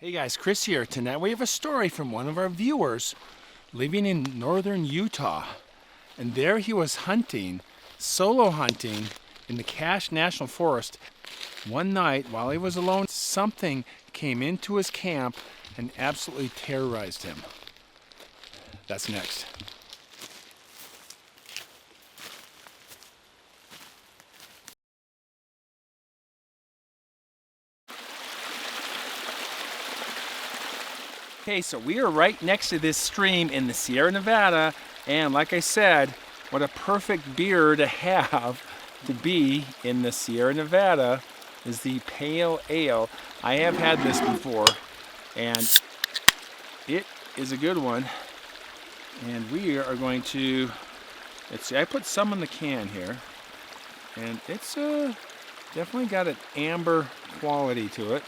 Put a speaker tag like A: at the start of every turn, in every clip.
A: Hey guys, Chris here. Tonight we have a story from one of our viewers living in northern Utah. And there he was hunting, solo hunting, in the Cache National Forest. One night while he was alone, something came into his camp and absolutely terrorized him. That's next. Okay, so we are right next to this stream in the Sierra Nevada, and like I said, what a perfect beer to have to be in the Sierra Nevada is the Pale Ale. I have had this before, and it is a good one. And we are going to, let's see, I put some in the can here, and it's definitely got an amber quality to it.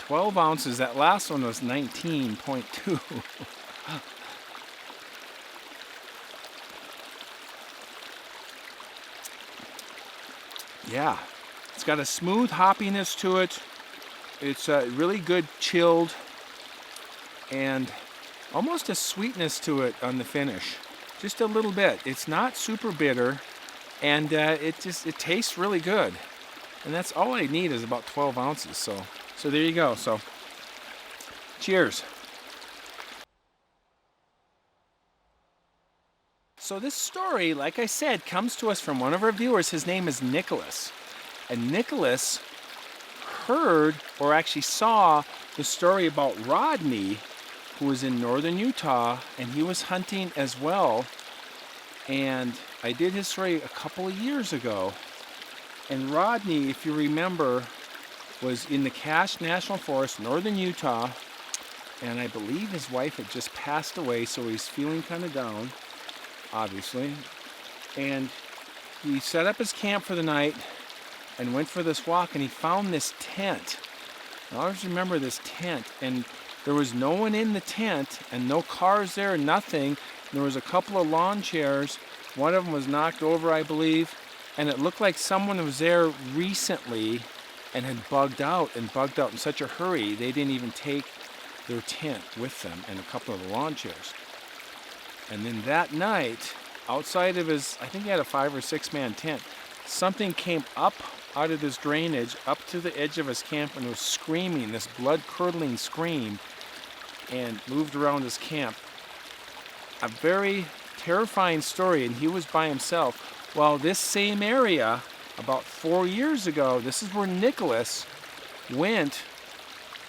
A: 12 ounces. That last one was 19.2. Yeah, it's got a smooth hoppiness to it. It's really good chilled and almost a sweetness to it on the finish. Just a little bit. It's not super bitter, and it tastes really good. And that's all I need is about 12 ounces. So there you go. So cheers. So this story, like I said, comes to us from one of our viewers. His name is Nicholas. And Nicholas heard or actually saw the story about Rodney, who was in northern Utah, and he was hunting as well. And I did his story a couple of years ago. And Rodney, if you remember, was in the Cache National Forest, northern Utah, and I believe his wife had just passed away, so he's feeling kind of down, obviously. And he set up his camp for the night and went for this walk, and he found this tent. I always remember this tent, and there was no one in the tent, and no cars there, nothing. There was a couple of lawn chairs. One of them was knocked over, I believe, and it looked like someone was there recently and had bugged out in such a hurry they didn't even take their tent with them and a couple of the lawn chairs. And then that night, outside of his, I think he had a 5 or 6 man tent, something came up out of this drainage up to the edge of his camp and was screaming, this blood-curdling scream, and moved around his camp. A very terrifying story, and he was by himself. Well, this same area, about 4 years ago, this is where Nicholas went.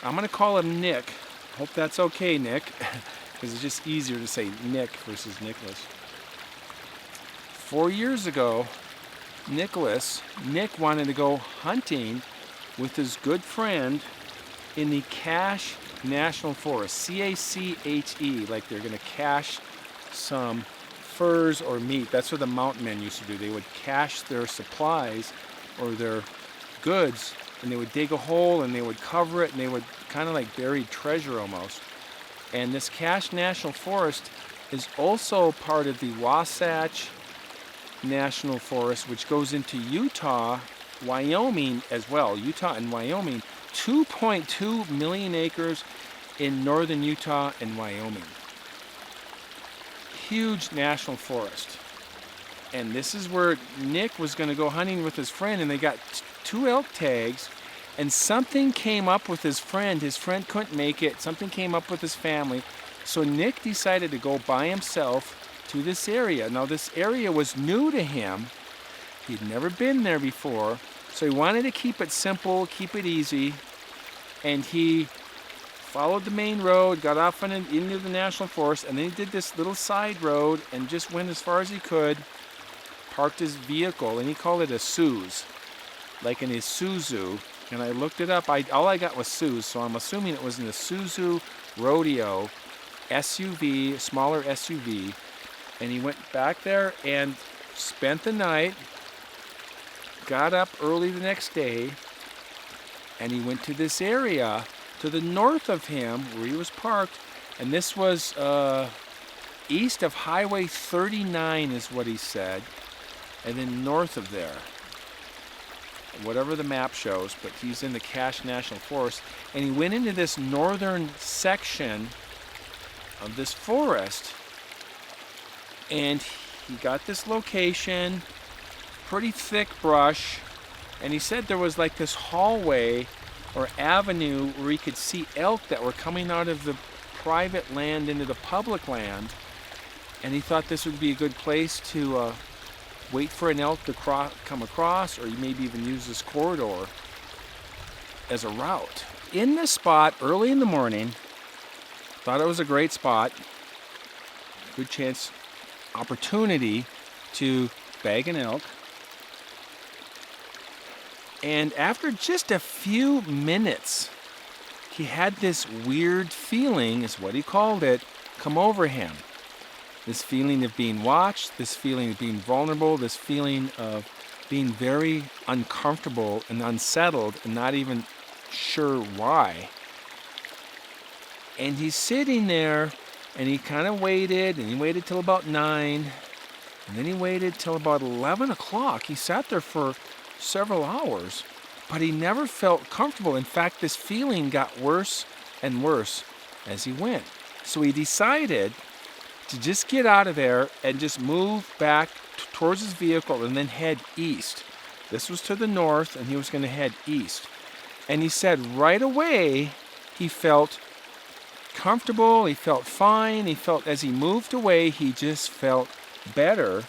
A: I'm going to call him Nick. Hope that's okay, Nick, because it's just easier to say Nick versus Nicholas. 4 years ago, Nick wanted to go hunting with his good friend in the Cache National Forest, C-A-C-H-E, like they're going to cache some furs or meat. That's what the mountain men used to do. They would cache their supplies or their goods, and they would dig a hole and they would cover it, and they would kind of like buried treasure almost. And this Cache National Forest is also part of the Wasatch National Forest, which goes into Utah, Wyoming as well. Utah and Wyoming, 2.2 million acres in northern Utah and Wyoming. Huge national forest. And this is where Nick was going to go hunting with his friend, and they got 2 elk tags, and something came up with his friend. His friend couldn't make it. Something came up with his family. So Nick decided to go by himself to this area. Now this area was new to him. He'd never been there before. So he wanted to keep it simple, keep it easy. And he followed the main road, got off into the national forest, and then he did this little side road and just went as far as he could, parked his vehicle, and he called it a Suze, like an Isuzu. And I looked it up. All I got was Suze, so I'm assuming it was an Isuzu Rodeo SUV, smaller SUV. And he went back there and spent the night, got up early the next day, and he went to this area to the north of him where he was parked, and this was east of Highway 39 is what he said, and then north of there. whatever the map shows, but he's in the Cache National Forest, and he went into this northern section of this forest, and he got this location, pretty thick brush, and he said there was like this hallway or avenue where he could see elk that were coming out of the private land into the public land, and he thought this would be a good place to wait for an elk to come across, or maybe even use this corridor as a route. In this spot, early in the morning, thought it was a great spot, good chance, opportunity to bag an elk. And after just a few minutes, he had this weird feeling, is what he called it, come over him. This feeling of being watched, this feeling of being vulnerable, this feeling of being very uncomfortable and unsettled and not even sure why. And he's sitting there, and he kind of waited, and he waited till about 9, and then he waited till about 11 o'clock. He sat there for several hours, but he never felt comfortable. In fact, this feeling got worse and worse as he went. So he decided to just get out of there and just move back towards his vehicle and then head east. This was to the north, and he was going to head east. And he said right away he felt comfortable, he felt fine, he felt as he moved away, he just felt better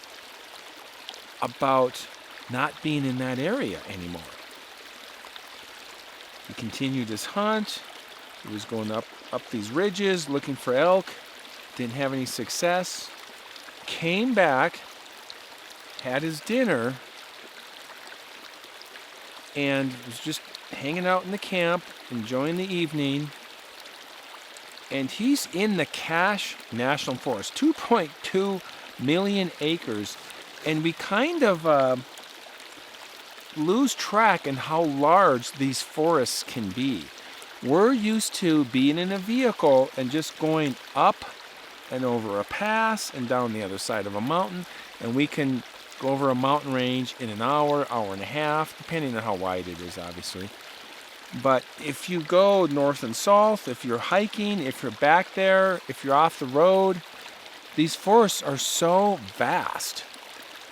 A: about not being in that area anymore. He continued his hunt. He was going up these ridges looking for elk. Didn't have any success. Came back, had his dinner, and was just hanging out in the camp, enjoying the evening. And he's in the Cache National Forest, 2.2 million acres. And we kind of lose track in how large these forests can be. We're used to being in a vehicle and just going up and over a pass and down the other side of a mountain, and we can go over a mountain range in an hour, hour and a half, depending on how wide it is, obviously. But if you go north and south, if you're hiking, if you're back there, if you're off the road, these forests are so vast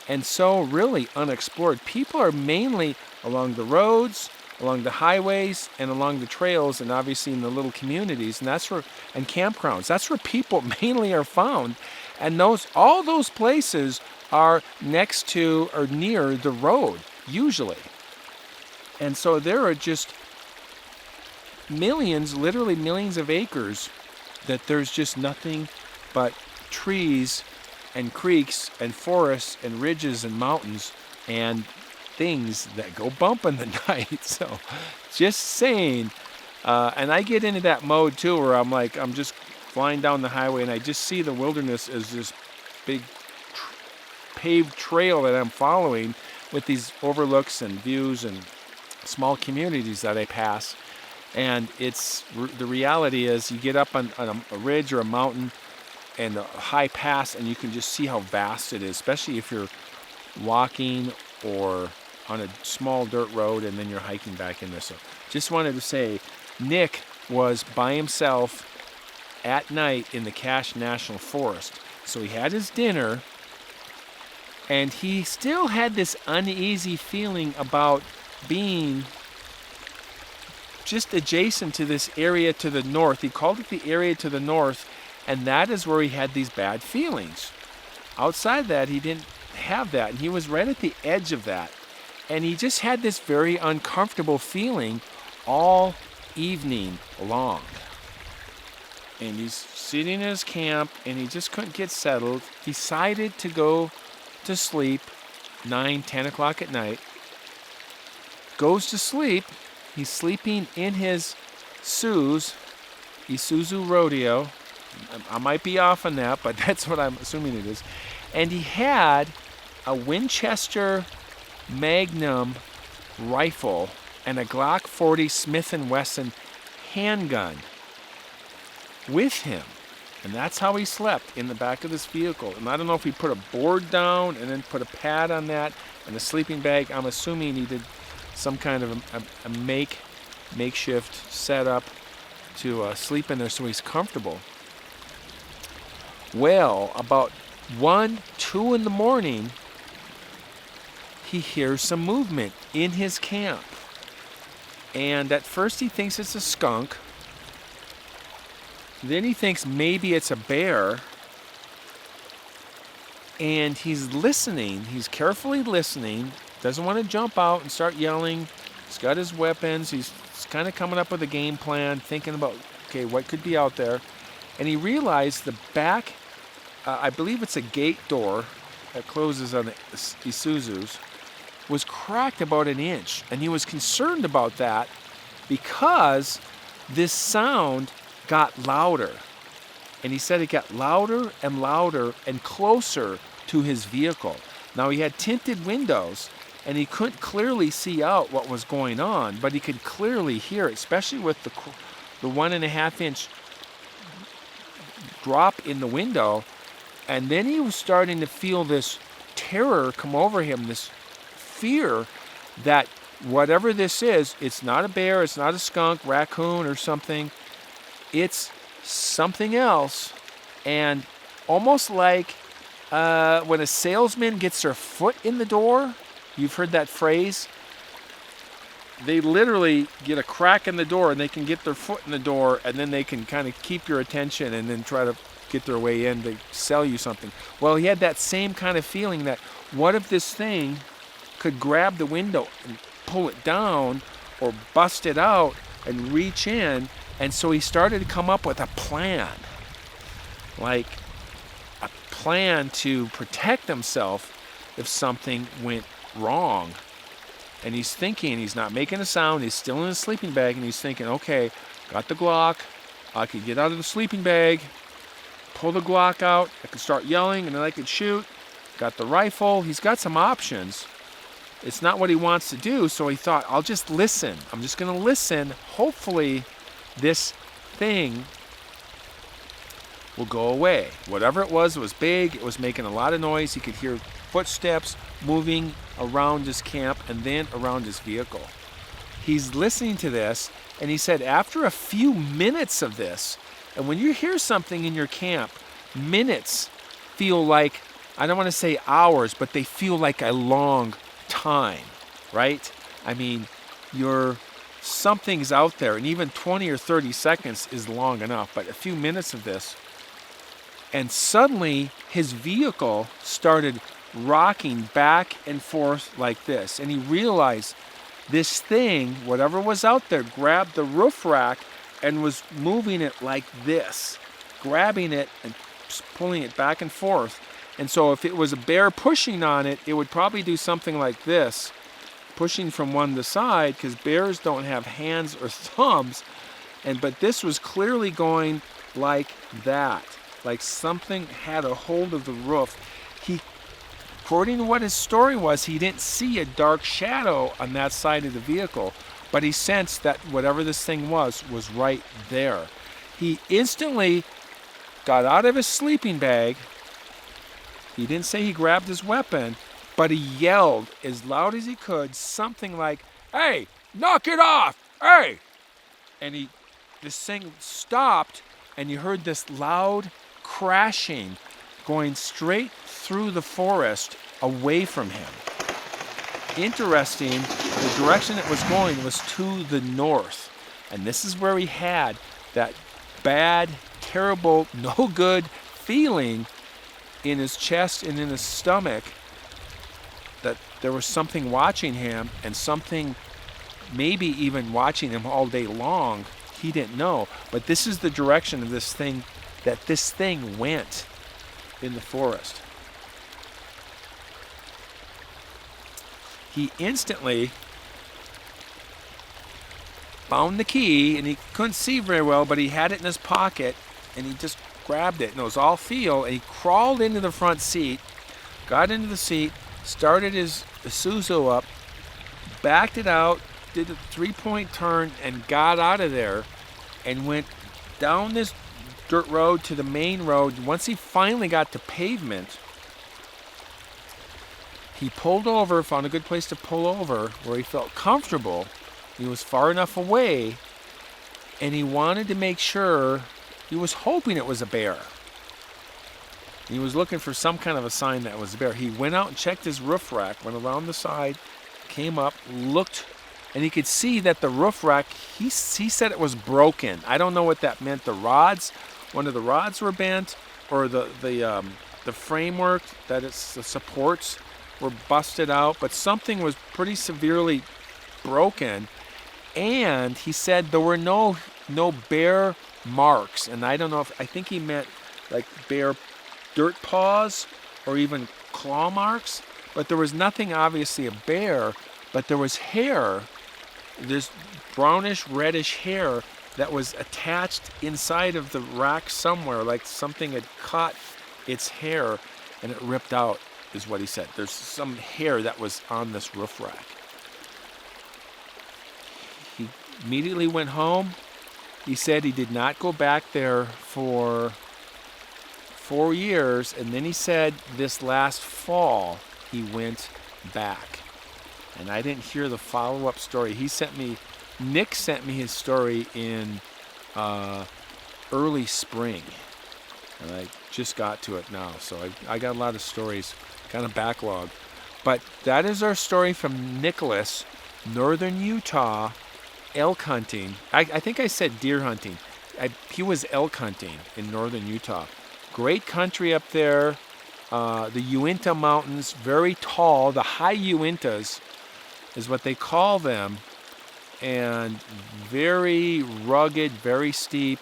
A: and so really unexplored. People are mainly along the roads, along the highways, and along the trails, and obviously in the little communities, and campgrounds. That's where people mainly are found. And all those places are next to or near the road, usually. And so there are just millions, literally millions of acres that there's just nothing but trees and creeks and forests and ridges and mountains and things that go bump in the night. So just saying, and I get into that mode too, where I'm just flying down the highway and I just see the wilderness as this big paved trail that I'm following with these overlooks and views and small communities that I pass. And the reality is you get up on a ridge or a mountain and a high pass, and you can just see how vast it is, especially if you're walking or on a small dirt road and then you're hiking back in there. So just wanted to say, Nick was by himself at night in the Cache National Forest. So he had his dinner, and he still had this uneasy feeling about being just adjacent to this area to the north. He called it the area to the north, and that is where he had these bad feelings. Outside that, he didn't have that, and he was right at the edge of that. And he just had this very uncomfortable feeling all evening long. And he's sitting in his camp, and he just couldn't get settled. Decided to go to sleep 9, 10 o'clock at night. Goes to sleep. He's sleeping in his Isuzu Rodeo. I might be off on that, but that's what I'm assuming it is. And he had a Winchester Magnum rifle and a Glock 40 Smith & Wesson handgun with him. And that's how he slept, in the back of this vehicle. And I don't know if he put a board down and then put a pad on that and a sleeping bag. I'm assuming he did some kind of a makeshift setup to sleep in there so he's comfortable. Well, about 1, 2 in the morning, he hears some movement in his camp. And at first he thinks it's a skunk. Then he thinks maybe it's a bear. And he's listening. He's carefully listening. Doesn't want to jump out and start yelling. He's got his weapons. He's kind of coming up with a game plan, thinking about, okay, what could be out there. And he realized the back, I believe it's a gate door that closes on the Isuzus, was cracked about an inch. And he was concerned about that because this sound got louder. And he said it got louder and closer to his vehicle. Now he had tinted windows and he couldn't clearly see out what was going on, but he could clearly hear it, especially with the 1.5 inch drop in the window. And then he was starting to feel this terror come over him, this fear that whatever this is, it's not a bear, it's not a skunk, raccoon or something, it's something else. And almost like when a salesman gets their foot in the door, you've heard that phrase? They literally get a crack in the door and they can get their foot in the door, and then they can kind of keep your attention and then try to get their way in to sell you something. Well, he had that same kind of feeling that what if this thing could grab the window and pull it down or bust it out and reach in. And so he started to come up with a plan, like a plan to protect himself if something went wrong. And he's thinking, he's not making a sound, he's still in his sleeping bag, and he's thinking, okay, got the Glock, I could get out of the sleeping bag, pull the Glock out, I could start yelling, and then I could shoot. Got the rifle, he's got some options. It's not what he wants to do, so he thought, I'll just listen. I'm just going to listen. Hopefully this thing will go away. Whatever it was big, it was making a lot of noise. He could hear footsteps moving around his camp and then around his vehicle. He's listening to this, and he said after a few minutes of this, and when you hear something in your camp, minutes feel like, I don't want to say hours, but they feel like a long time, right? I mean, something's out there, and even 20 or 30 seconds is long enough, but a few minutes of this, and suddenly his vehicle started rocking back and forth like this, and he realized this thing, whatever was out there, grabbed the roof rack and was moving it like this, grabbing it and pulling it back and forth. And so if it was a bear pushing on it, it would probably do something like this, pushing from one to side, because bears don't have hands or thumbs. But this was clearly going like that, like something had a hold of the roof. According to what his story was, he didn't see a dark shadow on that side of the vehicle, but he sensed that whatever this thing was right there. He instantly got out of his sleeping bag. He didn't say he grabbed his weapon, but he yelled as loud as he could something like, "Hey, knock it off! Hey!" And this thing stopped, and you heard this loud crashing going straight through the forest away from him. Interesting, the direction it was going was to the north. And this is where he had that bad, terrible, no good feeling in his chest and in his stomach that there was something watching him, and something maybe even watching him all day long. He didn't know. But this is the direction of this thing, that this thing went in the forest. He instantly found the key, and he couldn't see very well, but he had it in his pocket, and he just grabbed it, and it was all feel, and he crawled into the front seat, got into the seat, started his Isuzu up, backed it out, did a 3-point turn, and got out of there, and went down this dirt road to the main road. Once he finally got to pavement, he pulled over, found a good place to pull over where he felt comfortable. He was far enough away, and he wanted to make sure, he was hoping it was a bear. He was looking for some kind of a sign that it was a bear. He went out and checked his roof rack, went around the side, came up, looked, and he could see that the roof rack, he said it was broken. I don't know what that meant. The rods, one of the rods were bent, or the framework, that it's the supports were busted out, but something was pretty severely broken. And he said there were no bear marks, and I don't know if, I think he meant like bear dirt paws or even claw marks, but there was nothing obviously a bear, but there was hair, this brownish reddish hair that was attached inside of the rack somewhere, like something had caught its hair and it ripped out, is what he said. There's some hair that was on this roof rack. He immediately went home. He said he did not go back there for 4 years, and then he said this last fall he went back. And I didn't hear the follow-up story. Nick sent me his story in early spring, and I just got to it now, so I got a lot of stories, kind of backlog. But that is our story from Nicholas, northern Utah, elk hunting. I think I said deer hunting. He was elk hunting in northern Utah. Great country up there. The Uinta Mountains, very tall. The high Uintas is what they call them. And very rugged, very steep.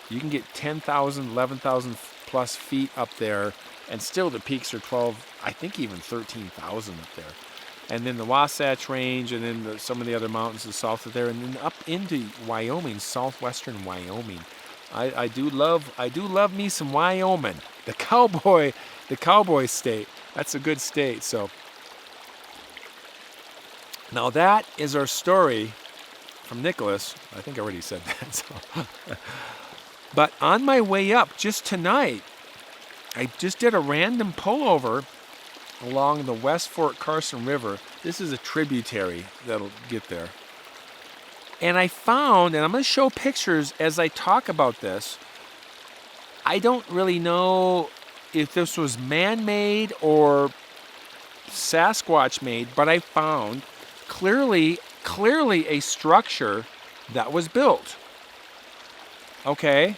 A: You can get 10,000, 11,000 plus feet up there. And still the peaks are 12, I think even 13,000 up there. And then the Wasatch Range, and then some of the other mountains to the south of there, and then up into Wyoming, southwestern Wyoming. I do love me some Wyoming, the cowboy state. That's a good state. So now that is our story from Nicholas. I think I already said that. So. But on my way up, just tonight, I just did a random pullover along the West Fort Carson River. This is a tributary that'll get there. And I found, and I'm going to show pictures as I talk about this, I don't really know if this was man-made or Sasquatch-made, but I found clearly a structure that was built. Okay,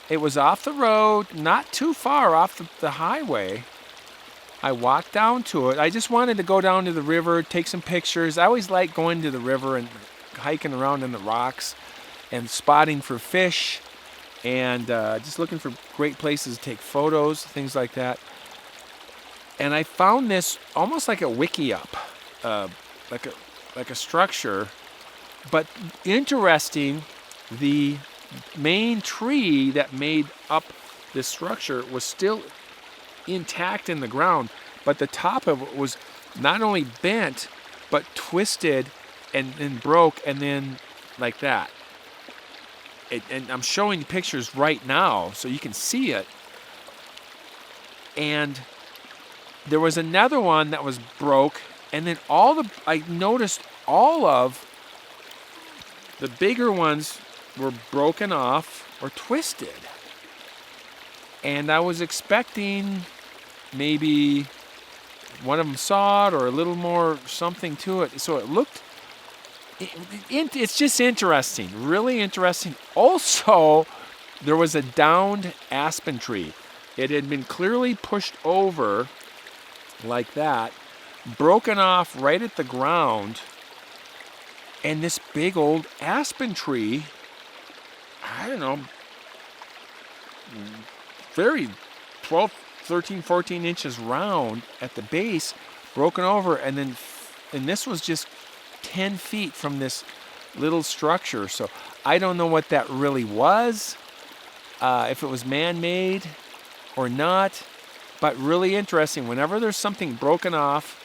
A: it was off the road, not too far off the highway. I walked down to it. I just wanted to go down to the river, take some pictures. I always like going to the river and hiking around in the rocks and spotting for fish and just looking for great places to take photos, things like that. And I found this almost like a wiki-up, like a structure, but interesting. The main tree that made up this structure was still intact in the ground, but the top of it was not only bent but twisted and broke, and then like that. And I'm showing you pictures right now so you can see it. And there was another one that was broke, and then I noticed all of the bigger ones were broken off or twisted. And I was expecting maybe one of them sawed or a little more something to it. So it looked, it's just interesting, really interesting. Also, there was a downed aspen tree. It had been clearly pushed over like that, broken off right at the ground. And this big old aspen tree, I don't know, very 12, 13, 14 inches round at the base, broken over, and this was just 10 feet from this little structure. So I don't know what that really was, if it was man-made or not, but really interesting. Whenever there's something broken off,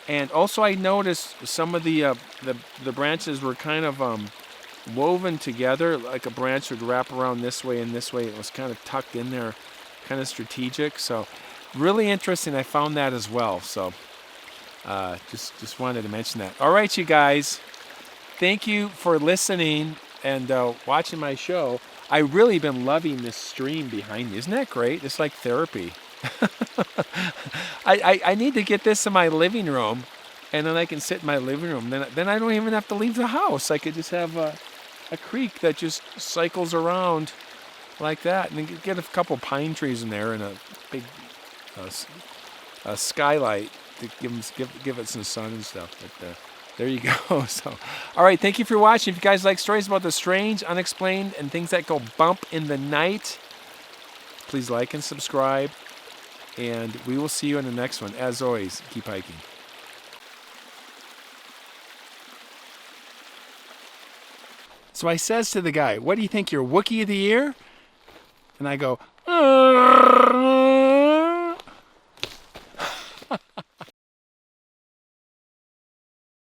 A: and also I noticed some of the branches were kind of woven together, like a branch would wrap around this way and this way. It was kind of tucked in there, kind of strategic. So really interesting. I found that as well. So Just wanted to mention that. All right, you guys. Thank you for listening and watching my show. I've really been loving this stream behind me. Isn't that great? It's like therapy. I need to get this in my living room, and then I can sit in my living room. Then I don't even have to leave the house. I could just have a creek that just cycles around like that, and then get a couple pine trees in there and a big skylight to give it some sun and stuff. But there you go. So, all right, thank you for watching. If you guys like stories about the strange, unexplained, and things that go bump in the night, please like and subscribe. And we will see you in the next one. As always, keep hiking. So I says to the guy, "What do you think, you're Wookiee of the Year?" And I go, "Arr!"